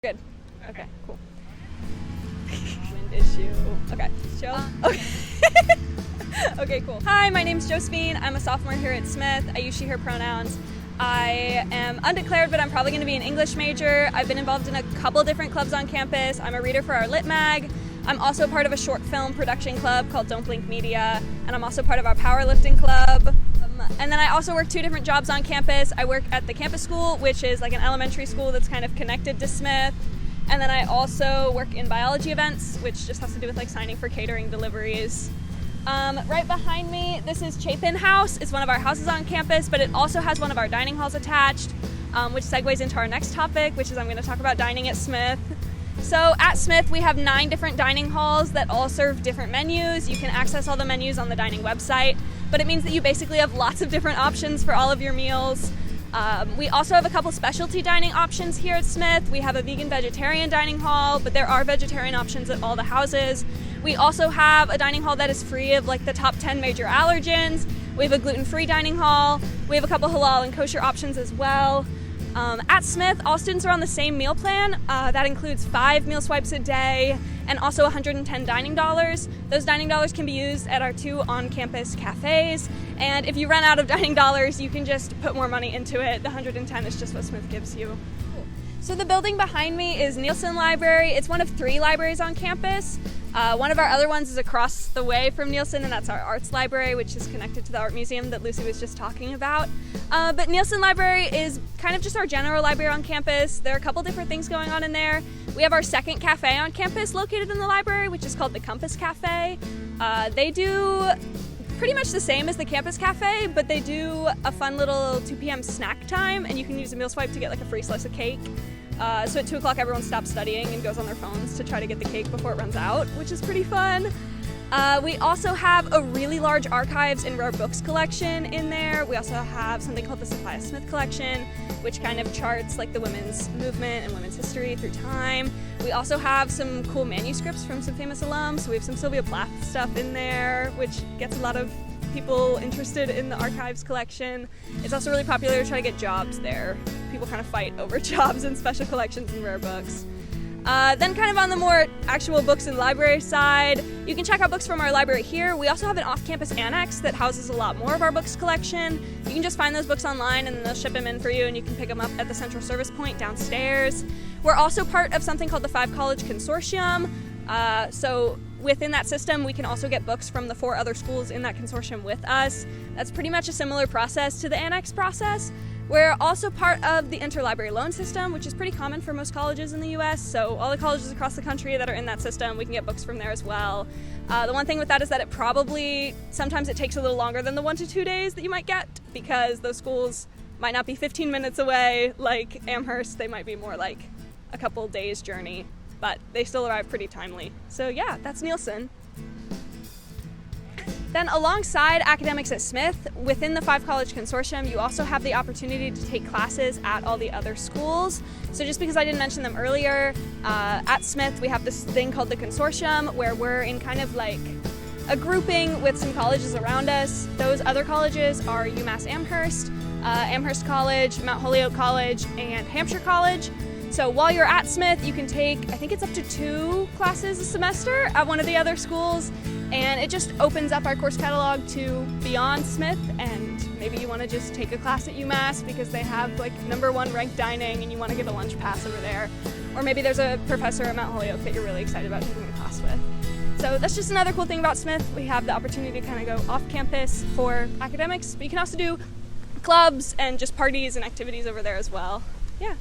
Good. Okay, cool. Wind issue. Okay, chill. Okay. Okay, cool. Hi, my name's Josephine. I'm a sophomore here at Smith. I use she, her pronouns. I am undeclared, but I'm probably going to be an English major. I've been involved in a couple different clubs on campus. I'm a reader for our Lit Mag. I'm also part of a short film production club called Don't Blink Media, and I'm also part of our powerlifting club. And then I also work 2 different jobs on campus. I work at the campus school, which is like an elementary school that's kind of connected to Smith. And then I also work in biology events, which just has to do with like signing for catering deliveries. Right behind me, this is Chapin House. It's one of our houses on campus, but it also has one of our dining halls attached, which segues into our next topic, which is I'm going to talk about dining at Smith. So at Smith, we have 9 different dining halls that all serve different menus. You can access all the menus on the dining website, but it means that you basically have lots of different options for all of your meals. We also have a couple specialty dining options here at Smith. We have a vegan-vegetarian dining hall, but there are vegetarian options at all the houses. We also have a dining hall that is free of like the top 10 major allergens. We have a gluten-free dining hall. We have a couple halal and kosher options as well. At Smith, all students are on the same meal plan. That includes 5 meal swipes a day and also 110 dining dollars. Those dining dollars can be used at our 2 on-campus cafes. And if you run out of dining dollars, you can just put more money into it. The 110 is just what Smith gives you. So the building behind me is Neilson Library. It's one of 3 libraries on campus. One of our other ones is across the way from Neilson, and that's our arts library, which is connected to the art museum that Lucy was just talking about. But Neilson Library is kind of just our general library on campus. There are a couple different things going on in there. We have our second cafe on campus located in the library, which is called the Compass Cafe. They do pretty much the same as the campus cafe, but they do a fun little 2 p.m. snack time, and you can use a meal swipe to get like a free slice of cake. So at 2 o'clock, everyone stops studying and goes on their phones to try to get the cake before it runs out, which is pretty fun. We also have a really large archives and rare books collection in there. We also have something called the Sophia Smith collection, which kind of charts like the women's movement and women's history through time. We also have some cool manuscripts from some famous alums. So we have some Sylvia Plath stuff in there, which gets a lot of people interested in the archives collection. It's also really popular to try to get jobs there. People kind of fight over jobs and special collections and rare books. Then kind of on the more actual books and library side, you can check out books from our library here. We also have an off-campus annex that houses a lot more of our books collection. You can just find those books online and then they'll ship them in for you and you can pick them up at the central service point downstairs. We're also part of something called the 5 College Consortium. So within that system, we can also get books from the 4 other schools in that consortium with us. That's pretty much a similar process to the annex process. We're also part of the interlibrary loan system, which is pretty common for most colleges in the US. So all the colleges across the country that are in that system, we can get books from there as well. The one thing with that is that sometimes it takes a little longer than the 1 to 2 days that you might get, because those schools might not be 15 minutes away like Amherst. They might be more like a couple days journey, but they still arrive pretty timely. So yeah, that's Neilson. Then alongside academics at Smith, within the 5 College Consortium, you also have the opportunity to take classes at all the other schools. So just because I didn't mention them earlier, at Smith we have this thing called the Consortium, where we're in kind of like a grouping with some colleges around us. Those other colleges are UMass Amherst, Amherst College, Mount Holyoke College, and Hampshire College. So while you're at Smith, you can take, I think it's up to 2 classes a semester at one of the other schools, and it just opens up our course catalog to beyond Smith, and maybe you want to just take a class at UMass because they have like #1 ranked dining and you want to get a lunch pass over there. Or maybe there's a professor at Mount Holyoke that you're really excited about taking a class with. So that's just another cool thing about Smith. We have the opportunity to kind of go off campus for academics, but you can also do clubs and just parties and activities over there as well. Yeah.